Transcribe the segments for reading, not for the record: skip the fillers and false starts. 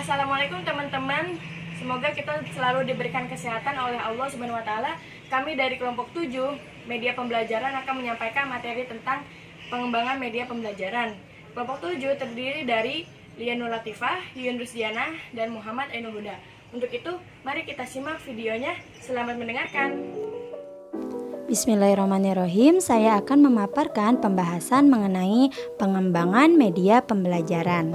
Assalamualaikum teman-teman. Semoga kita selalu diberikan kesehatan oleh Allah Subhanahu wa taala. Kami dari kelompok 7 media pembelajaran akan menyampaikan materi tentang pengembangan media pembelajaran. Kelompok 7 terdiri dari Lianul Latifah, Yun Rusdiana, dan Muhammad Ainul Huda. Untuk itu, mari kita simak videonya. Selamat mendengarkan. Bismillahirrahmanirrahim. Saya akan memaparkan pembahasan mengenai pengembangan media pembelajaran.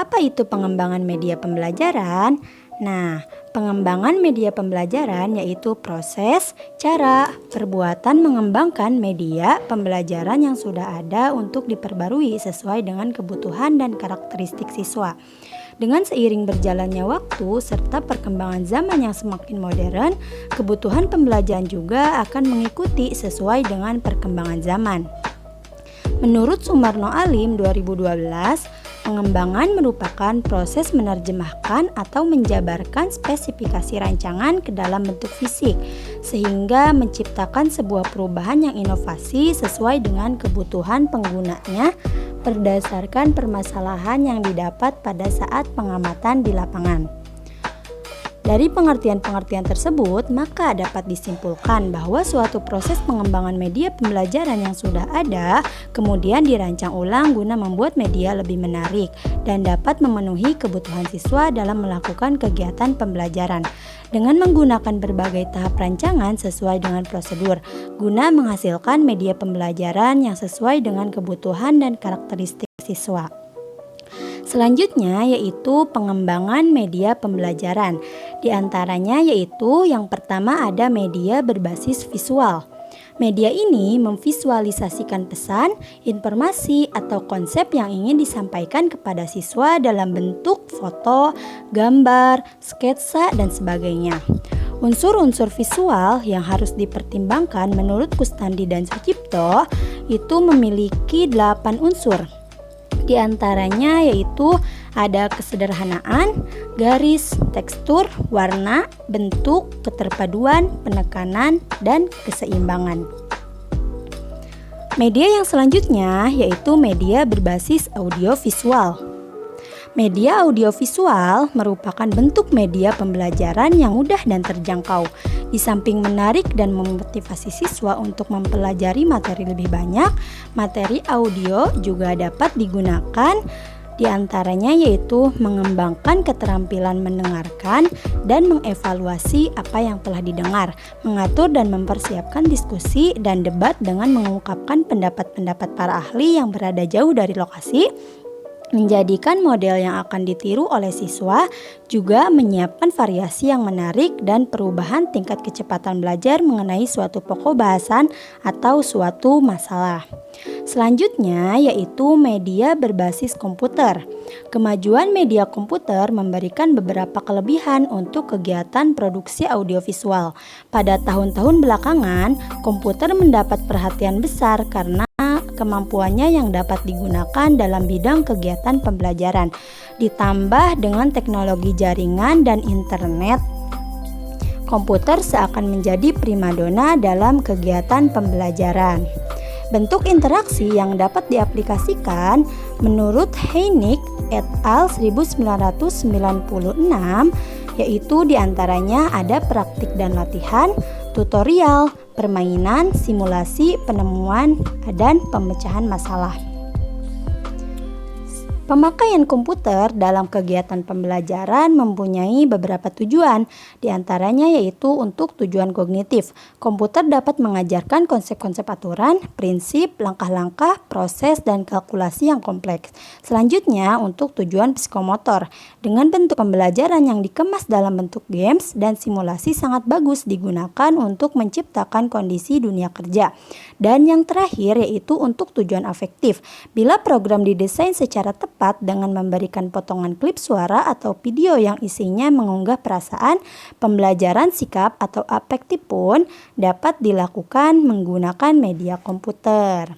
Apa itu pengembangan media pembelajaran? Nah, pengembangan media pembelajaran yaitu proses, cara, perbuatan mengembangkan media pembelajaran yang sudah ada untuk diperbarui sesuai dengan kebutuhan dan karakteristik siswa. Dengan seiring berjalannya waktu serta perkembangan zaman yang semakin modern, kebutuhan pembelajaran juga akan mengikuti sesuai dengan perkembangan zaman. Menurut Sumarno Alim 2012, pengembangan merupakan proses menerjemahkan atau menjabarkan spesifikasi rancangan ke dalam bentuk fisik, sehingga menciptakan sebuah perubahan yang inovasi sesuai dengan kebutuhan penggunanya berdasarkan permasalahan yang didapat pada saat pengamatan di lapangan. Dari pengertian-pengertian tersebut, maka dapat disimpulkan bahwa suatu proses pengembangan media pembelajaran yang sudah ada kemudian dirancang ulang guna membuat media lebih menarik dan dapat memenuhi kebutuhan siswa dalam melakukan kegiatan pembelajaran dengan menggunakan berbagai tahap rancangan sesuai dengan prosedur guna menghasilkan media pembelajaran yang sesuai dengan kebutuhan dan karakteristik siswa. Selanjutnya yaitu pengembangan media pembelajaran. Di antaranya yaitu yang pertama ada media berbasis visual. Media ini memvisualisasikan pesan, informasi, atau konsep yang ingin disampaikan kepada siswa dalam bentuk foto, gambar, sketsa, dan sebagainya. Unsur-unsur visual yang harus dipertimbangkan menurut Kustandi dan Sucipto itu memiliki 8 unsur. Di antaranya yaitu ada kesederhanaan, garis, tekstur, warna, bentuk, keterpaduan, penekanan, dan keseimbangan. Media yang selanjutnya yaitu media berbasis audiovisual. Media audiovisual merupakan bentuk media pembelajaran yang mudah dan terjangkau. Di samping menarik dan memotivasi siswa untuk mempelajari materi lebih banyak, materi audio juga dapat digunakan di antaranya yaitu mengembangkan keterampilan mendengarkan dan mengevaluasi apa yang telah didengar, mengatur dan mempersiapkan diskusi dan debat dengan mengungkapkan pendapat-pendapat para ahli yang berada jauh dari lokasi, menjadikan model yang akan ditiru oleh siswa, juga menyiapkan variasi yang menarik dan perubahan tingkat kecepatan belajar mengenai suatu pokok bahasan atau suatu masalah. Selanjutnya yaitu media berbasis komputer. Kemajuan media komputer memberikan beberapa kelebihan untuk kegiatan produksi audiovisual. Pada tahun-tahun belakangan, komputer mendapat perhatian besar karena kemampuannya yang dapat digunakan dalam bidang kegiatan pembelajaran, ditambah dengan teknologi jaringan dan internet. Komputer seakan menjadi primadona dalam kegiatan pembelajaran. Bentuk interaksi yang dapat diaplikasikan menurut Heinig et al. 1996 yaitu diantaranya ada praktik dan latihan, tutorial, permainan, simulasi, penemuan, dan pemecahan masalah. Pemakaian komputer dalam kegiatan pembelajaran mempunyai beberapa tujuan, di antaranya yaitu untuk tujuan kognitif. Komputer dapat mengajarkan konsep-konsep aturan, prinsip, langkah-langkah, proses, dan kalkulasi yang kompleks. Selanjutnya untuk tujuan psikomotor. Dengan bentuk pembelajaran yang dikemas dalam bentuk games dan simulasi sangat bagus digunakan untuk menciptakan kondisi dunia kerja. Dan yang terakhir yaitu untuk tujuan afektif. Bila program didesain secara tepat dengan memberikan potongan klip suara atau video yang isinya mengunggah perasaan, pembelajaran sikap atau afektif pun dapat dilakukan menggunakan media komputer.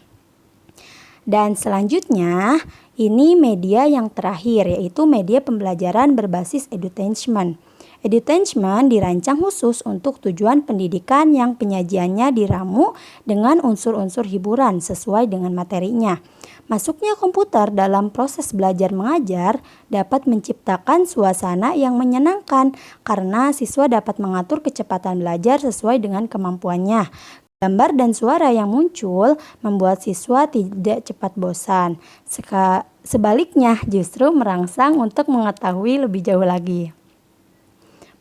Dan selanjutnya, ini media yang terakhir yaitu media pembelajaran berbasis edutainment. Edutainment dirancang khusus untuk tujuan pendidikan yang penyajiannya diramu dengan unsur-unsur hiburan sesuai dengan materinya. Masuknya komputer dalam proses belajar mengajar dapat menciptakan suasana yang menyenangkan karena siswa dapat mengatur kecepatan belajar sesuai dengan kemampuannya. Gambar dan suara yang muncul membuat siswa tidak cepat bosan. Sebaliknya justru merangsang untuk mengetahui lebih jauh lagi.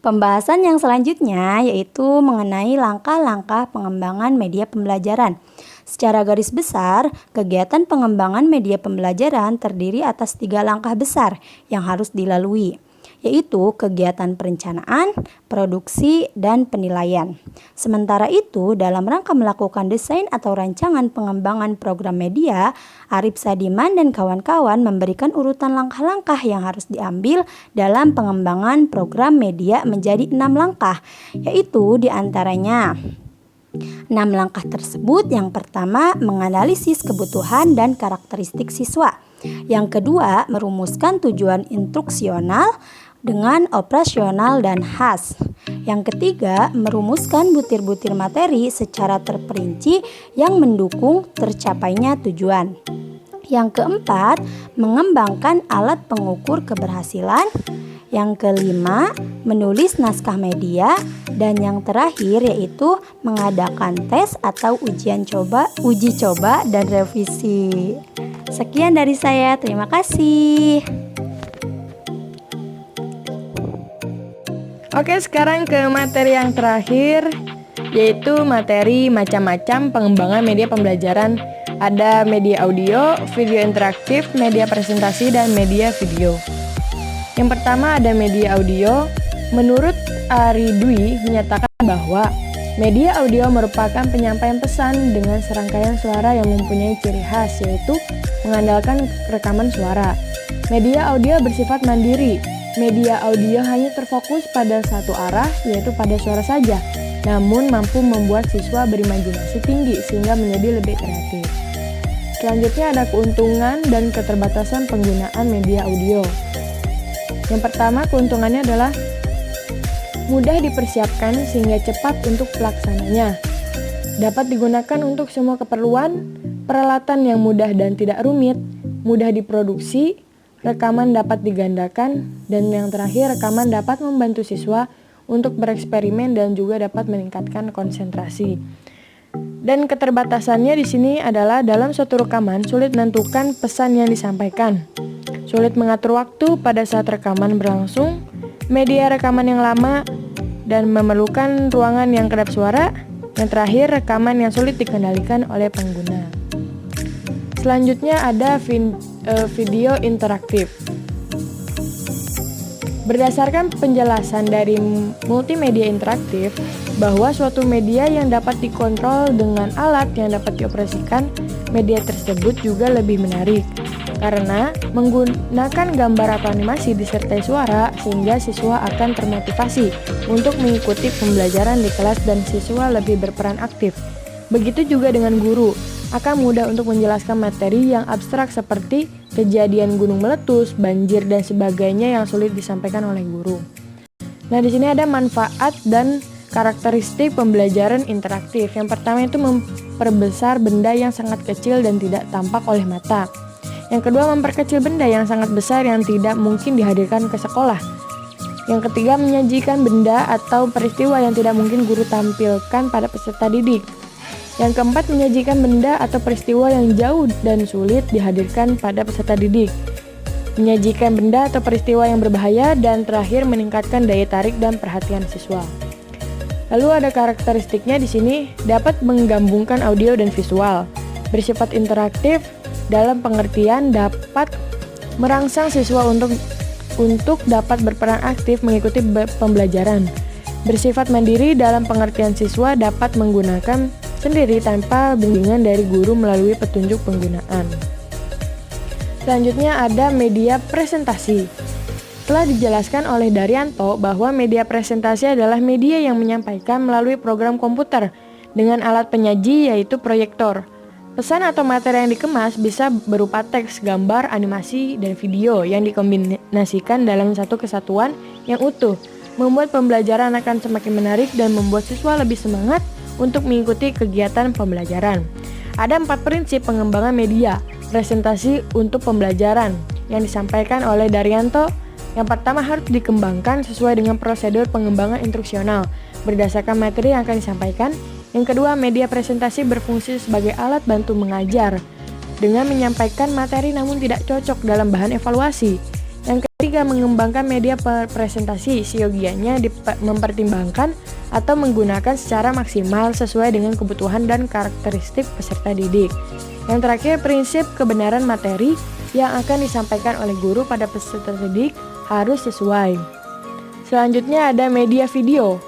Pembahasan yang selanjutnya yaitu mengenai langkah-langkah pengembangan media pembelajaran. Secara garis besar, kegiatan pengembangan media pembelajaran terdiri atas 3 langkah besar yang harus dilalui, yaitu kegiatan perencanaan, produksi, dan penilaian. Sementara itu, dalam rangka melakukan desain atau rancangan pengembangan program media, Arif Sadiman dan kawan-kawan memberikan urutan langkah-langkah yang harus diambil dalam pengembangan program media menjadi 6 langkah, yaitu diantaranya 6 langkah tersebut. Yang pertama, menganalisis kebutuhan dan karakteristik siswa. Yang kedua, merumuskan tujuan instruksional dengan operasional dan khas. Yang ketiga, merumuskan butir-butir materi secara terperinci yang mendukung tercapainya tujuan. Yang keempat, mengembangkan alat pengukur keberhasilan. Yang kelima, menulis naskah media. Dan yang terakhir yaitu mengadakan tes atau uji coba dan revisi. Sekian dari saya, terima kasih. Oke, sekarang ke materi yang terakhir, yaitu materi macam-macam pengembangan media pembelajaran. Ada media audio, video interaktif, media presentasi, dan media video. Yang pertama ada media audio. Menurut Ari Dwi menyatakan bahwa media audio merupakan penyampaian pesan dengan serangkaian suara yang mempunyai ciri khas, yaitu mengandalkan rekaman suara. Media audio bersifat mandiri. Media audio hanya terfokus pada satu arah, yaitu pada suara saja, namun mampu membuat siswa berimajinasi tinggi sehingga menjadi lebih kreatif. Selanjutnya ada keuntungan dan keterbatasan penggunaan media audio. Yang pertama, keuntungannya adalah mudah dipersiapkan sehingga cepat untuk pelaksananya. Dapat digunakan untuk semua keperluan, peralatan yang mudah dan tidak rumit, mudah diproduksi, rekaman dapat digandakan, dan yang terakhir, rekaman dapat membantu siswa untuk bereksperimen dan juga dapat meningkatkan konsentrasi. Dan keterbatasannya di sini adalah dalam suatu rekaman sulit menentukan pesan yang disampaikan, sulit mengatur waktu pada saat rekaman berlangsung, media rekaman yang lama, dan memerlukan ruangan yang kedap suara. Yang terakhir, rekaman yang sulit dikendalikan oleh pengguna. Selanjutnya ada video interaktif. Berdasarkan penjelasan dari multimedia interaktif, bahwa suatu media yang dapat dikontrol dengan alat yang dapat dioperasikan, media tersebut juga lebih menarik karena menggunakan gambar atau animasi disertai suara, sehingga siswa akan termotivasi untuk mengikuti pembelajaran di kelas dan siswa lebih berperan aktif. Begitu juga dengan guru, akan mudah untuk menjelaskan materi yang abstrak seperti kejadian gunung meletus, banjir, dan sebagainya yang sulit disampaikan oleh guru. Nah, di sini ada manfaat dan karakteristik pembelajaran interaktif. Yang pertama itu memperbesar benda yang sangat kecil dan tidak tampak oleh mata. Yang kedua, memperkecil benda yang sangat besar yang tidak mungkin dihadirkan ke sekolah. Yang ketiga, menyajikan benda atau peristiwa yang tidak mungkin guru tampilkan pada peserta didik. Yang keempat, menyajikan benda atau peristiwa yang jauh dan sulit dihadirkan pada peserta didik. Menyajikan benda atau peristiwa yang berbahaya, dan terakhir meningkatkan daya tarik dan perhatian siswa. Lalu ada karakteristiknya di sini, dapat menggabungkan audio dan visual, bersifat interaktif dalam pengertian dapat merangsang siswa untuk dapat berperan aktif mengikuti pembelajaran. Bersifat mandiri dalam pengertian siswa dapat menggunakan sendiri tanpa bimbingan dari guru melalui petunjuk penggunaan. Selanjutnya ada media presentasi. Telah dijelaskan oleh Daryanto bahwa media presentasi adalah media yang menyampaikan melalui program komputer dengan alat penyaji yaitu proyektor. Pesan atau materi yang dikemas bisa berupa teks, gambar, animasi, dan video yang dikombinasikan dalam satu kesatuan yang utuh. membuat pembelajaran akan semakin menarik dan membuat siswa lebih semangat untuk mengikuti kegiatan pembelajaran. Ada 4 prinsip pengembangan media presentasi untuk pembelajaran yang disampaikan oleh Daryanto. Yang pertama, harus dikembangkan sesuai dengan prosedur pengembangan instruksional berdasarkan materi yang akan disampaikan. Yang kedua, media presentasi berfungsi sebagai alat bantu mengajar dengan menyampaikan materi namun tidak cocok dalam bahan evaluasi. Yang ketiga, mengembangkan media presentasi siogianya mempertimbangkan atau menggunakan secara maksimal sesuai dengan kebutuhan dan karakteristik peserta didik. Yang terakhir, prinsip kebenaran materi yang akan disampaikan oleh guru pada peserta didik harus sesuai. Selanjutnya ada media video.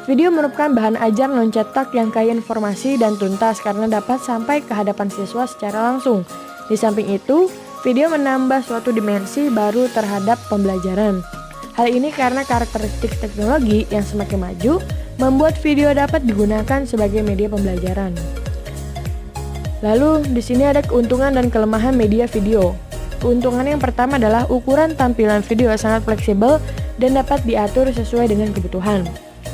Video merupakan bahan ajar non-cetak yang kaya informasi dan tuntas karena dapat sampai ke hadapan siswa secara langsung. Di samping itu, video menambah suatu dimensi baru terhadap pembelajaran. Hal ini karena karakteristik teknologi yang semakin maju membuat video dapat digunakan sebagai media pembelajaran. Lalu di sini ada keuntungan dan kelemahan media video. Keuntungan yang pertama adalah ukuran tampilan video sangat fleksibel dan dapat diatur sesuai dengan kebutuhan.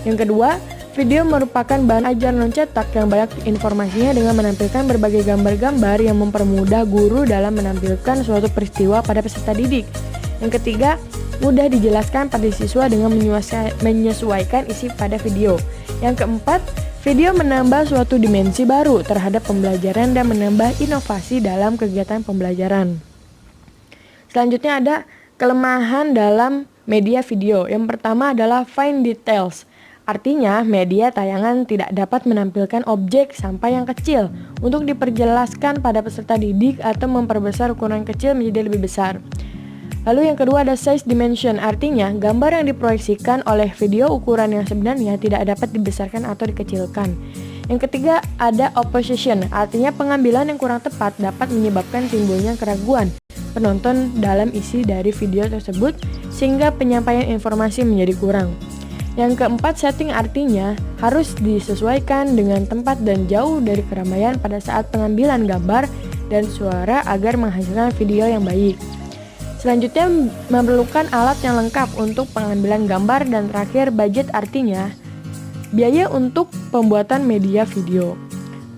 Yang kedua, video merupakan bahan ajar non-cetak yang banyak informasinya dengan menampilkan berbagai gambar-gambar yang mempermudah guru dalam menampilkan suatu peristiwa pada peserta didik. Yang ketiga, mudah dijelaskan pada siswa dengan menyesuaikan isi pada video. Yang keempat, video menambah suatu dimensi baru terhadap pembelajaran dan menambah inovasi dalam kegiatan pembelajaran. Selanjutnya ada kelemahan dalam media video. Yang pertama adalah fine details. Artinya, media tayangan tidak dapat menampilkan objek sampai yang kecil untuk diperjelaskan pada peserta didik atau memperbesar ukuran kecil menjadi lebih besar. Lalu yang kedua ada size dimension, artinya gambar yang diproyeksikan oleh video ukuran yang sebenarnya tidak dapat dibesarkan atau dikecilkan. Yang ketiga ada opposition, artinya pengambilan yang kurang tepat dapat menyebabkan timbulnya keraguan penonton dalam isi dari video tersebut sehingga penyampaian informasi menjadi kurang. Yang keempat, setting artinya harus disesuaikan dengan tempat dan jauh dari keramaian pada saat pengambilan gambar dan suara agar menghasilkan video yang baik. Selanjutnya, memerlukan alat yang lengkap untuk pengambilan gambar dan terakhir, budget artinya biaya untuk pembuatan media video.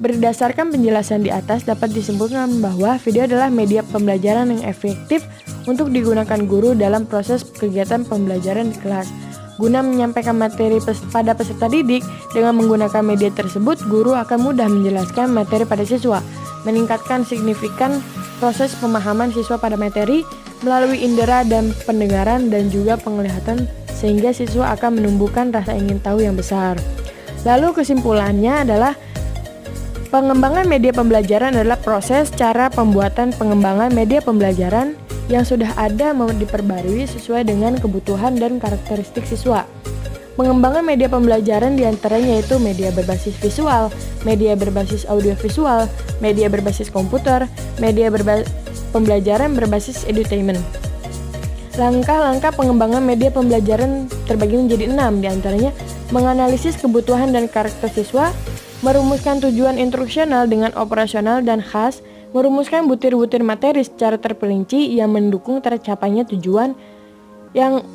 Berdasarkan penjelasan di atas dapat disimpulkan bahwa video adalah media pembelajaran yang efektif untuk digunakan guru dalam proses kegiatan pembelajaran di kelas. Guna menyampaikan materi pada peserta didik, dengan menggunakan media tersebut, guru akan mudah menjelaskan materi pada siswa, meningkatkan signifikan proses pemahaman siswa pada materi melalui indera dan pendengaran dan juga penglihatan sehingga siswa akan menumbuhkan rasa ingin tahu yang besar. Lalu kesimpulannya adalah pengembangan media pembelajaran adalah proses cara pembuatan pengembangan media pembelajaran yang sudah ada mau diperbarui sesuai dengan kebutuhan dan karakteristik siswa. Pengembangan media pembelajaran diantaranya yaitu media berbasis visual, media berbasis audiovisual, media berbasis komputer, media pembelajaran berbasis edutainment. Langkah-langkah pengembangan media pembelajaran terbagi menjadi 6, diantaranya menganalisis kebutuhan dan karakter siswa, merumuskan tujuan instruksional dengan operasional dan khas, merumuskan butir-butir materi secara terperinci yang mendukung tercapainya tujuan. Yang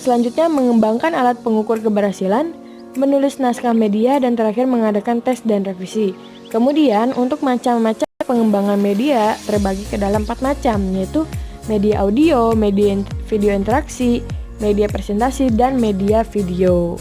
selanjutnya mengembangkan alat pengukur keberhasilan, menulis naskah media, dan terakhir mengadakan tes dan revisi. Kemudian untuk macam-macam pengembangan media terbagi ke dalam 4 macam, yaitu media audio, media video interaksi, media presentasi, dan media video.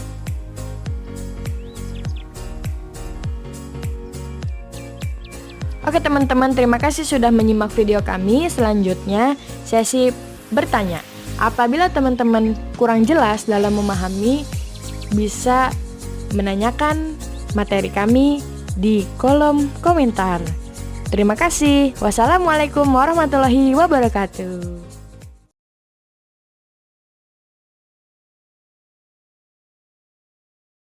Oke teman-teman, terima kasih sudah menyimak video kami. Selanjutnya, sesi bertanya. Apabila teman-teman kurang jelas dalam memahami, bisa menanyakan materi kami di kolom komentar. Terima kasih. Wassalamualaikum warahmatullahi wabarakatuh.